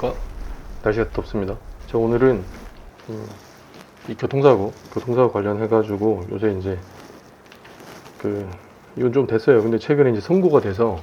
안녕하십니까. 날씨가 덥습니다. 저 오늘은 이 교통사고 관련해가지고 요새 이제 이건 좀 됐어요. 근데 최근에 이제 선고가 돼서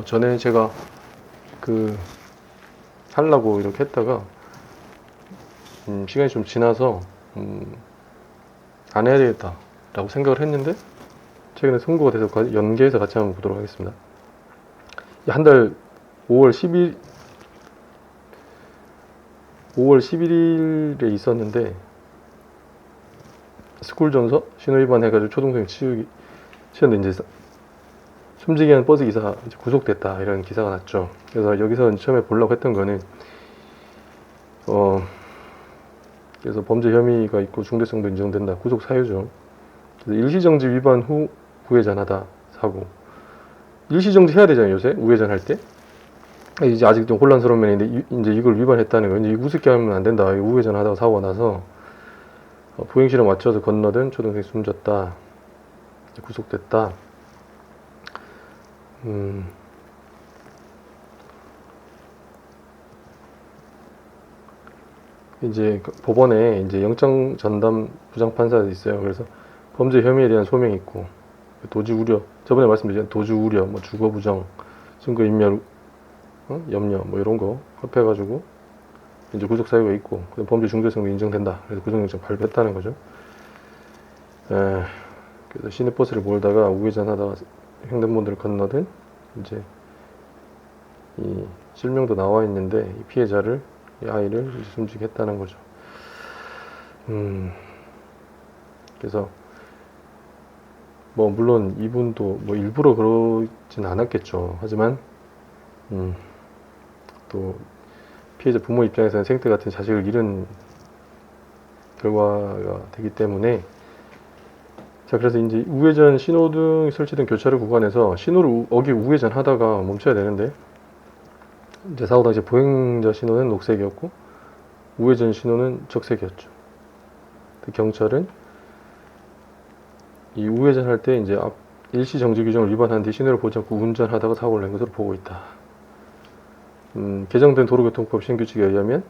전에 제가 하려고 이렇게 했다가 시간이 좀 지나서 안 해야 되겠다라고 생각을 했는데 최근에 선고가 돼서 연계해서 같이 한번 보도록 하겠습니다. 한 달 5월 11일에 있었는데 스쿨존서 신호위반 해가지고 초등생 치였는데 이제 숨지게 한 버스 기사 이제 구속됐다 이런 기사가 났죠. 그래서 여기서 처음에 보려고 했던 거는 그래서 범죄 혐의가 있고 중대성도 인정된다 구속 사유죠. 그래서 일시정지 위반 후 우회전하다 사고. 일시정지 해야 되잖아요 요새 우회전 할 때. 이제 아직 좀 혼란스러운 면인데 이제 이걸 위반했다는 거. 이제 우습게 하면 안 된다. 우회전 하다가 사고가 나서 보행시를 맞춰서 건너던 초등생이 숨졌다. 구속됐다. 이제 법원에 이제 영장 전담 부장판사도 있어요. 그래서 범죄 혐의에 대한 소명이 있고 도주 우려, 저번에 말씀드린 도주 우려, 뭐 주거 부정, 증거 인멸 염려 뭐 이런 거 합해가지고 이제 구속 사유가 있고 범죄 중대성도 인정된다. 그래서 구속영장 발부했다는 거죠. 그래서 시내버스를 몰다가 우회전하다가 횡단보도를 건너든 이제 이 실명도 나와 있는데 이 피해자를 이 아이를 숨지게 했다는 거죠. 그래서 뭐 물론 이분도 뭐 일부러 그러진 않았겠죠. 하지만 또 피해자 부모 입장에서는 생태 같은 자식을 잃은 결과가 되기 때문에 자 그래서 이제 우회전 신호등 설치된 교차로 구간에서 신호를 어기고 우회전 하다가 멈춰야 되는데 이제 사고 당시 보행자 신호는 녹색이었고 우회전 신호는 적색이었죠. 경찰은 이 우회전 할 때 이제 일시 정지 규정을 위반한 뒤 신호를 보지 않고 운전하다가 사고를 낸 것으로 보고 있다. 개정된 도로교통법 신규칙에 의하면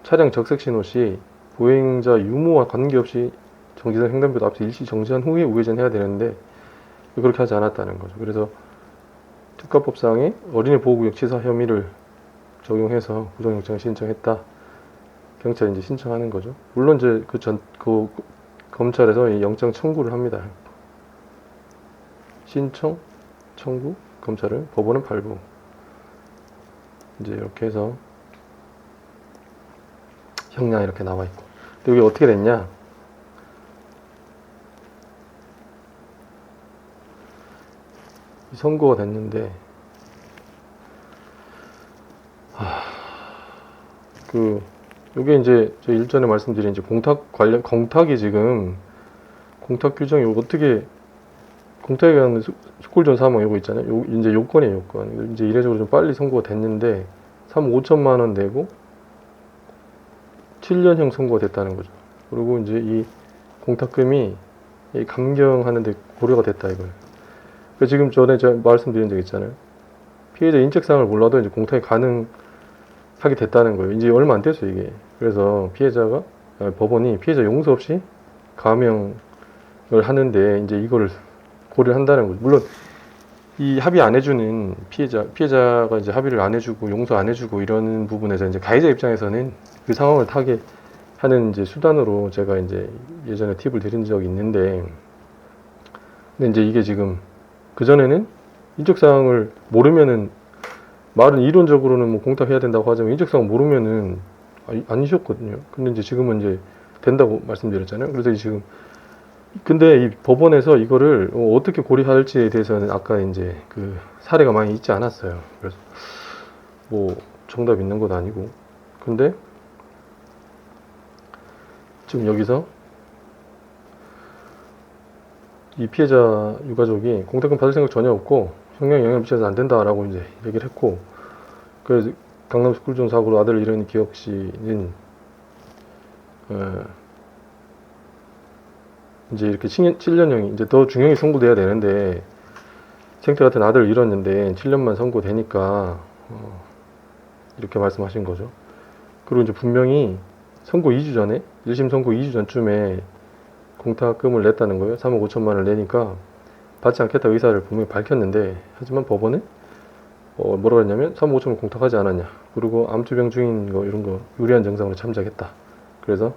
차량 적색 신호 시 보행자 유무와 관계없이 정지선 횡단보도 앞서 일시 정지한 후에 우회전해야 되는데 그렇게 하지 않았다는 거죠. 그래서 특가법상의 어린이 보호구역 치사 혐의를 적용해서 구속영장을 신청했다. 경찰이 이제 신청하는 거죠. 물론 이제 검찰에서 이 영장 청구를 합니다. 신청, 청구, 검찰은 법원은 발부. 이제 이렇게 해서 형량이 이렇게 나와 있고. 근데 이게 어떻게 됐냐? 선고가 됐는데 요게 이제 저 일전에 말씀드린 이제 공탁이 지금 공탁 규정이 어떻게 공탁에 관한 스쿨존 사망 요거 있잖아요. 이제 요건이에요, 요건. 이제 이례적으로 좀 빨리 선고가 됐는데 3억 5천만 원 내고 7년형 선고가 됐다는 거죠. 그리고 이제 이 공탁금이 감경하는데 고려가 됐다 이거예요. 그러니까 지금 전에 제가 말씀드린 적 있잖아요. 피해자 인적사항을 몰라도 이제 공탁이 가능하게 됐다는 거예요. 이제 얼마 안 됐어요, 이게. 그래서 법원이 피해자 용서 없이 감형을 하는데 이제 이거를 고려를 한다는 거죠. 물론 이 합의 안 해주는 피해자가 이제 합의를 안 해주고 용서 안 해주고 이런 부분에서 이제 가해자 입장에서는 그 상황을 타게 하는 이제 수단으로 제가 이제 예전에 팁을 드린 적이 있는데, 근데 이제 이게 지금 그전에는 인적사항을 모르면은 말은 이론적으로는 뭐 공탁해야 된다고 하지만 인적사항 모르면은 아니셨거든요. 근데 이제 지금은 이제 된다고 말씀드렸잖아요. 그래서 지금 근데 이 법원에서 이거를 어떻게 고려할지에 대해서는 아까 이제 그 사례가 많이 있지 않았어요. 그래서 뭐 정답 있는 건 아니고. 근데 지금 여기서 이 피해자 유가족이 공탁금 받을 생각 전혀 없고 형량에 영향을 미쳐서 안 된다라고 이제 얘기를 했고, 그래서 강남 스쿨존 사고로 아들을 잃은 기억 씨는 이제 이렇게 7년형이 이제 더 중형이 선고돼야 되는데 생태 같은 아들을 잃었는데 7년만 선고되니까 이렇게 말씀하신 거죠. 그리고 이제 분명히 선고 2주 전에 1심 선고 2주 전쯤에 공탁금을 냈다는 거예요. 3억 5천만 원을 내니까 받지 않겠다 의사를 분명히 밝혔는데, 하지만 법원은 뭐라고 했냐면 3억 5천만 원 공탁하지 않았냐, 그리고 암투병 중인 거 이런 거 유리한 정상으로 참작했다. 그래서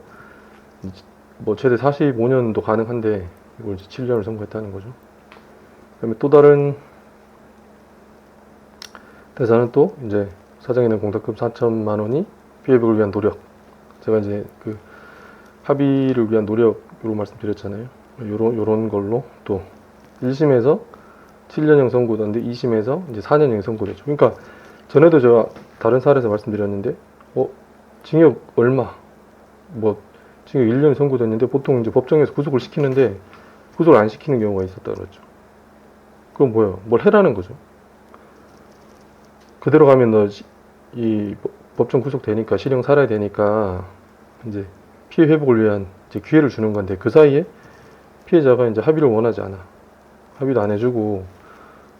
뭐 최대 45년도 가능한데 이걸 이제 7년을 선고했다는 거죠. 그다음에 또 다른 대사는 또 이제 사정에 낸 공탁금 4천만 원이 피해복을 위한 노력, 제가 이제 그 합의를 위한 노력으로 말씀드렸잖아요. 요런 걸로 또 1심에서 7년형 선고던데 2심에서 이제 4년형 선고됐죠. 그러니까 전에도 제가 다른 사례에서 말씀드렸는데 징역 얼마, 뭐 징역 1년이 선고됐는데 보통 이제 법정에서 구속을 시키는데 구속을 안 시키는 경우가 있었다 그랬죠. 그건 뭐예요? 뭘 해라는 거죠. 그대로 가면 너 이 법정 구속되니까 실형 살아야 되니까 이제 피해 회복을 위한 이제 기회를 주는 건데, 그 사이에 피해자가 이제 합의를 원하지 않아, 합의도 안 해주고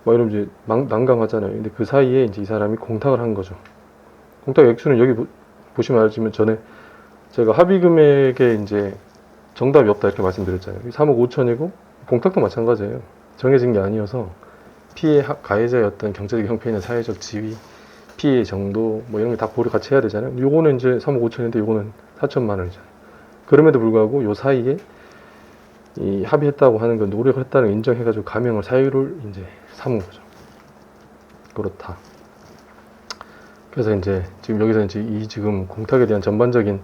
막 이러면 이제 난강하잖아요. 근데 그 사이에 이제 이 사람이 공탁을 한 거죠. 공탁 액수는 여기 보시면 알지만 전에 제가 합의 금액에 이제 정답이 없다 이렇게 말씀드렸잖아요. 3억 5천이고 공탁도 마찬가지예요. 정해진 게 아니어서 피해 가해자의 어떤 경제적 형편이나 사회적 지위, 피해 정도 뭐 이런 게 다 고려 같이 해야 되잖아요. 요거는 이제 3억 5천인데 요거는 4천만 원이잖아요. 그럼에도 불구하고 요 사이에 이 합의했다고 하는 건 노력을 했다는 걸 인정해가지고 감형을 사유를 이제 삼은 거죠. 그렇다. 그래서 이제 지금 여기서 이제 이 지금 공탁에 대한 전반적인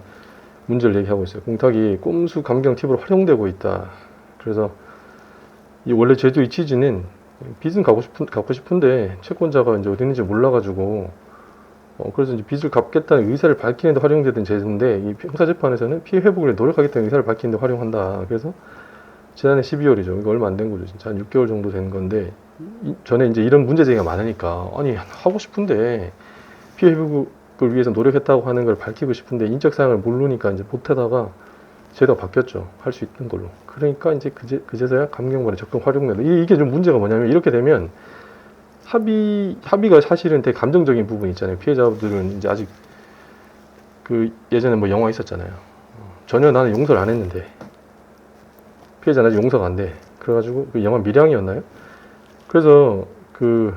문제를 얘기하고 있어요. 공탁이 꼼수 감경 팁으로 활용되고 있다. 그래서 이 원래 제도 이 취지는 빚은 갚고 싶은데 채권자가 이제 어디 있는지 몰라가지고 그래서 이제 빚을 갚겠다는 의사를 밝히는데 활용되던 제도인데, 이 형사재판에서는 피해 회복을 노력하겠다는 의사를 밝히는데 활용한다. 그래서 지난해 12월이죠. 이거 얼마 안 된 거죠. 진짜 한 6개월 정도 된 건데, 전에 이제 이런 문제 제기가 많으니까, 아니 하고 싶은데 피해 회복을 위해서 노력했다고 하는 걸 밝히고 싶은데 인적 사항을 모르니까 이제 못하다가 제도가 바뀌었죠. 할 수 있는 걸로. 그러니까 이제 그제서야 감경반에 적극 활용된다. 이게 좀 문제가 뭐냐면, 이렇게 되면 합의가 사실은 되게 감정적인 부분이 있잖아요. 피해자들은 이제 아직 그 예전에 뭐 영화 있었잖아요. 전혀 나는 용서를 안 했는데 피해자는 아직 용서가 안 돼. 그래가지고 그 영화 밀양이었나요? 그래서 그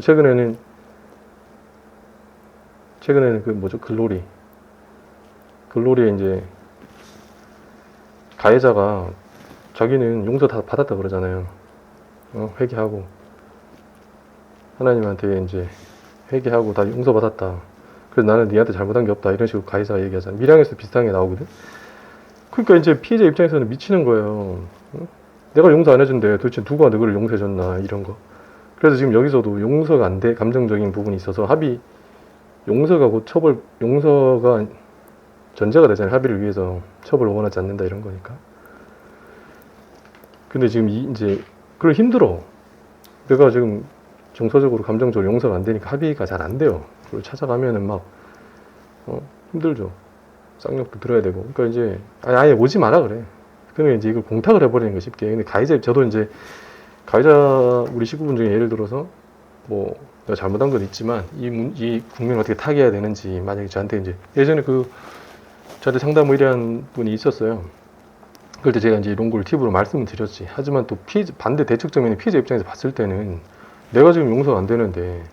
최근에는 그 뭐죠? 글로리에 이제 가해자가 자기는 용서 다 받았다 그러잖아요. 회개하고 하나님한테 이제 회개하고 다 용서받았다. 그래서 나는 니한테 잘못한 게 없다. 이런 식으로 가해자가 얘기하잖아. 밀양에서 비슷한 게 나오거든. 그러니까 이제 피해자 입장에서는 미치는 거예요. 내가 용서 안 해준대. 도대체 누가 너를 용서해줬나, 이런 거. 그래서 지금 여기서도 용서가 안 돼. 감정적인 부분이 있어서 용서가 전제가 되잖아요. 합의를 위해서 처벌을 원하지 않는다, 이런 거니까. 근데 지금 이제 그걸 힘들어. 내가 지금 정서적으로 감정적으로 용서가 안 되니까 합의가 잘 안 돼요. 그걸 찾아가면은 막 힘들죠. 쌍욕도 들어야 되고. 그러니까 이제 아예 오지 마라 그래. 그러면 이제 이걸 공탁을 해버리는 거 쉽게. 근데 저도 이제 가해자 우리 식구분 중에 예를 들어서 뭐 내가 잘못한 건 있지만 이 국민을 어떻게 타개해야 되는지, 만약에 저한테 이제 예전에 저한테 상담 의뢰한 분이 있었어요. 그럴 때 제가 이제 이런 걸 팁으로 말씀을 드렸지. 하지만 또 반대 대척 정면에 피해자 입장에서 봤을 때는 내가 지금 용서가 안 되는데,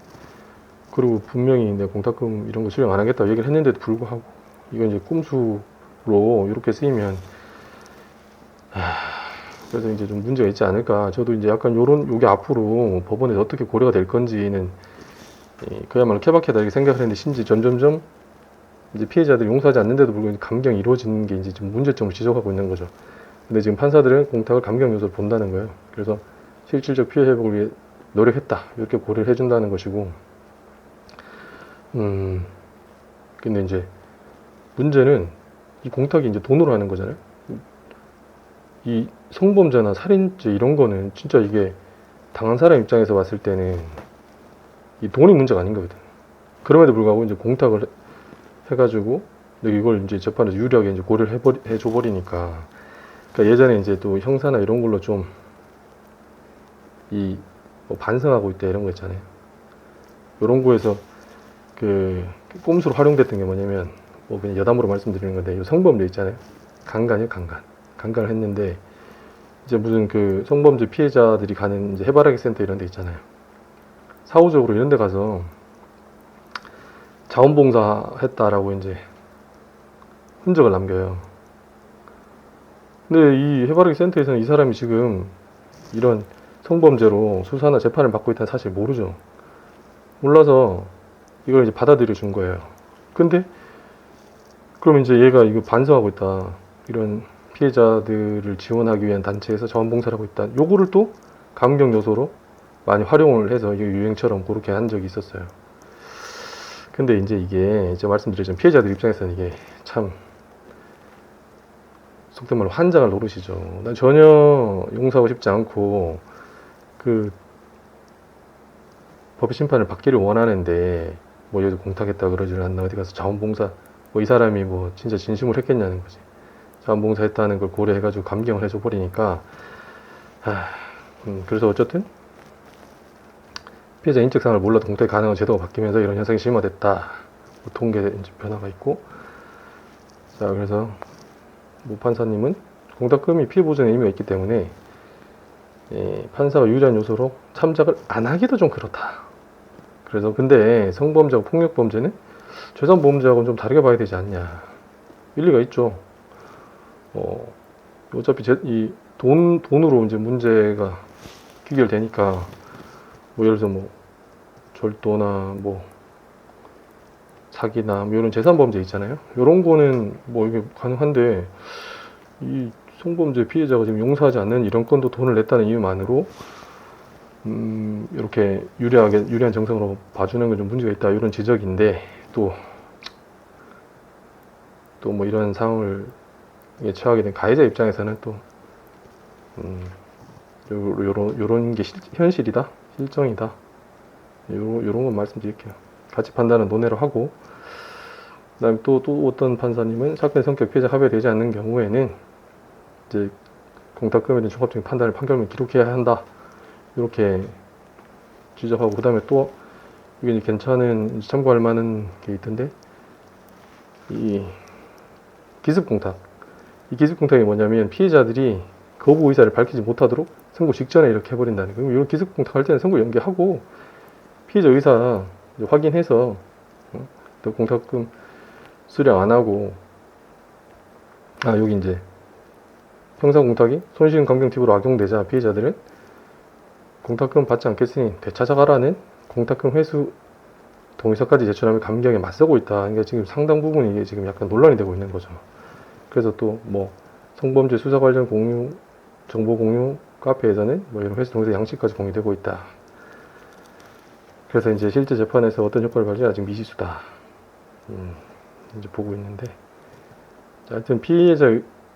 그리고 분명히 내가 공탁금 이런 거 수령 안 하겠다고 얘기를 했는데도 불구하고 이건 이제 꼼수로 이렇게 쓰이면 그래서 이제 좀 문제가 있지 않을까. 저도 이제 약간 요게 앞으로 법원에서 어떻게 고려가 될 건지는 그야말로 케바케다 이렇게 생각을 했는데, 심지어 점점점 이제 피해자들이 용서하지 않는데도 불구하고 감경이 이루어지는 게 이제 좀 문제점을 지적하고 있는 거죠. 근데 지금 판사들은 공탁을 감경 요소로 본다는 거예요. 그래서 실질적 피해 회복을 위해 노력했다, 이렇게 고려를 해준다는 것이고, 근데 이제 문제는 이 공탁이 이제 돈으로 하는 거잖아요. 이 성범죄나 살인죄 이런 거는 진짜 이게 당한 사람 입장에서 봤을 때는 이 돈이 문제가 아닌 거거든. 그럼에도 불구하고 이제 공탁을 해가지고 이걸 이제 재판에서 유리하게 이제 고려를 해줘버리니까. 그러니까 예전에 이제 또 형사나 이런 걸로 좀 뭐 반성하고 있다 이런 거 있잖아요. 이런 거에서 그 꼼수로 활용됐던 게 뭐냐면 뭐 그냥 여담으로 말씀드리는 건데 이 성범죄 있잖아요. 강간이요, 강간을 했는데 이제 무슨 그 성범죄 피해자들이 가는 이제 해바라기 센터 이런 데 있잖아요. 사후적으로 이런 데 가서 자원봉사 했다라고 이제 흔적을 남겨요. 근데 이 해바라기 센터에서는 이 사람이 지금 이런 성범죄로 수사나 재판을 받고 있다는 사실 모르죠. 몰라서 이걸 이제 받아들여 준 거예요. 근데 그럼 이제 얘가 이거 반성하고 있다. 이런 피해자들을 지원하기 위한 단체에서 자원봉사를 하고 있다. 요거를 또 감경 요소로 많이 활용을 해서 이게 유행처럼 그렇게 한 적이 있었어요. 근데 이제 이게 제가 말씀드렸지만 피해자들 입장에서는 이게 참 속된 말로 환장할 노릇이죠. 난 전혀 용서하고 싶지 않고 그 법의 심판을 받기를 원하는데 뭐 여기서 공탁했다 그러지를 않나 어디 가서 자원봉사 뭐 이 사람이 뭐 진짜 진심으로 했겠냐는 거지. 자원봉사 했다는 걸 고려해가지고 감경을 해줘 버리니까 그래서 어쨌든 피해자 인적사항을 몰라도 공탁이 가능한 제도가 바뀌면서 이런 현상이 심화됐다. 뭐 통계 변화가 있고 자 그래서 모 판사님은 공탁금이 피해 보전에 의미가 있기 때문에 판사가 유리한 요소로 참작을 안 하기도 좀 그렇다. 그래서 근데 성범죄하고 폭력범죄는 재산보험죄하고는 좀 다르게 봐야 되지 않냐. 일리가 있죠. 어차피 이 돈으로 이제 문제가 귀결되니까 뭐 예를 들어서 뭐 절도나 뭐 사기나 뭐 이런 재산범죄 있잖아요. 이런 거는 뭐 이게 가능한데 이 성범죄 피해자가 지금 용서하지 않는 이런 건도 돈을 냈다는 이유만으로 이렇게 유리한 정성으로 봐주는 건 좀 문제가 있다 이런 지적인데 또 뭐 이런 상황을 처하게 된 가해자 입장에서는 또 요런 게 현실이다 실정이다 요런 건 말씀드릴게요. 같이 판단은 논의를 하고 그다음에 또 어떤 판사님은 사건의 성격 피해자 합의되지 않는 경우에는 이제 공탁금에 대한 종합적인 판단을 판결문 기록해야 한다 이렇게 지적하고 그다음에 또 이게 괜찮은 참고할 만한 게 있던데 이 기습공탁 이 기습공탁이 뭐냐면 피해자들이 거부 의사를 밝히지 못하도록 선고 직전에 이렇게 해버린다는 거예요. 이런 기습공탁 할 때는 선고 연기하고 피해자 의사 확인해서 또 공탁금 수령 안 하고 여기 이제 형사공탁이 손실금 감경 팁으로 악용되자 피해자들은 공탁금 받지 않겠으니 되찾아가라는 공탁금 회수 동의서까지 제출하면 감경에 맞서고 있다. 그러니까 지금 상당 부분 이게 지금 약간 논란이 되고 있는 거죠. 그래서 또 뭐 성범죄 수사 관련 공유 정보 공유 카페에서는 뭐 이런 회수 동의서 양식까지 공유되고 있다. 그래서 이제 실제 재판에서 어떤 효과를 발휘할지 아직 미지수다. 이제 보고 있는데 하여튼 피해자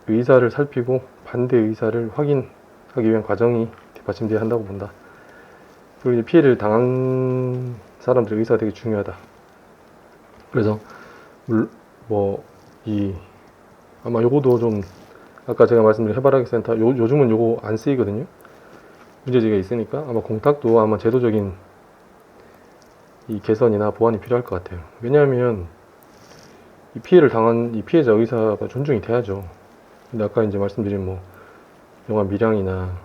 의사를 살피고 반대 의사를 확인하기 위한 과정이 뒷받침돼야 한다고 본다. 그리고 이제 피해를 당한 사람들의 의사가 되게 중요하다. 그래서 아마 요거도 좀 아까 제가 말씀드린 해바라기 센터 요즘은 요거 안 쓰이거든요. 문제제기가 있으니까 아마 공탁도 아마 제도적인 이 개선이나 보완이 필요할 것 같아요. 왜냐하면 이 피해를 당한 이 피해자 의사가 존중이 돼야죠. 근데 아까 이제 말씀드린 뭐 영화 밀양이나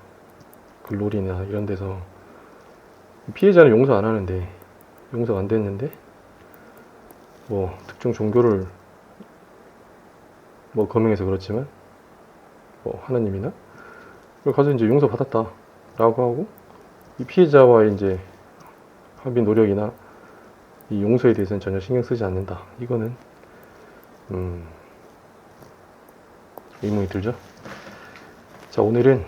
글로리나 이런 데서 피해자는 용서 안 하는데 용서가 안 됐는데 뭐 특정 종교를 뭐 거명해서 그렇지만 뭐 하나님이나 그걸 가서 이제 용서 받았다라고 하고 이 피해자와의 이제 합의 노력이나 이 용서에 대해서는 전혀 신경 쓰지 않는다. 이거는 의문이 들죠. 자 오늘은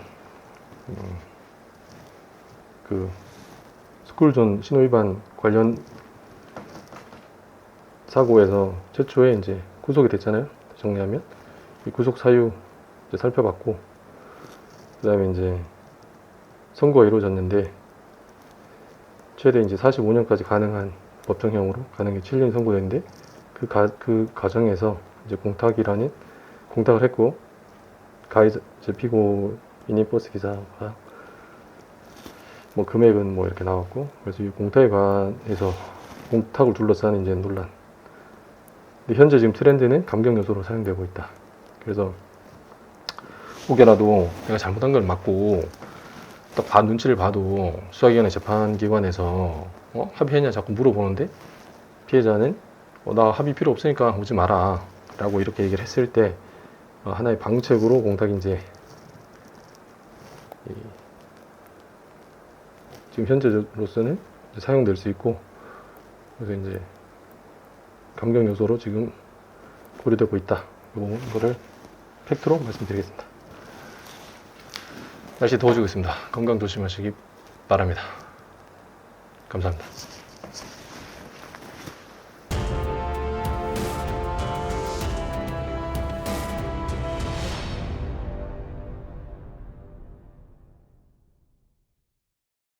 그 스쿨존 신호위반 관련 사고에서 최초에 이제 구속이 됐잖아요. 정리하면 이 구속 사유 이제 살펴봤고 그 다음에 이제 선고가 이루어졌는데 최대 이제 45년까지 가능한 법정형으로 가능해 7년 선고됐는데 그 과정에서 이제 공탁을 했고 가해자 피고인인 버스 기사가 뭐 금액은 뭐 이렇게 나왔고 그래서 이 공탁에 관해서 공탁을 둘러싼 이제 논란. 근데 현재 지금 트렌드는 감경 요소로 사용되고 있다. 그래서 혹여라도 내가 잘못한 걸 맞고 딱 눈치를 봐도 수사기관의 재판기관에서 합의했냐 자꾸 물어보는데 피해자는 나 합의 필요 없으니까 오지 마라 라고 이렇게 얘기를 했을 때 하나의 방책으로 공탁이 이제 지금 현재로서는 사용될 수 있고, 그래서 이제 감경 요소로 지금 고려되고 있다. 이거를 팩트로 말씀드리겠습니다. 날씨 더워지고 있습니다. 건강 조심하시기 바랍니다. 감사합니다.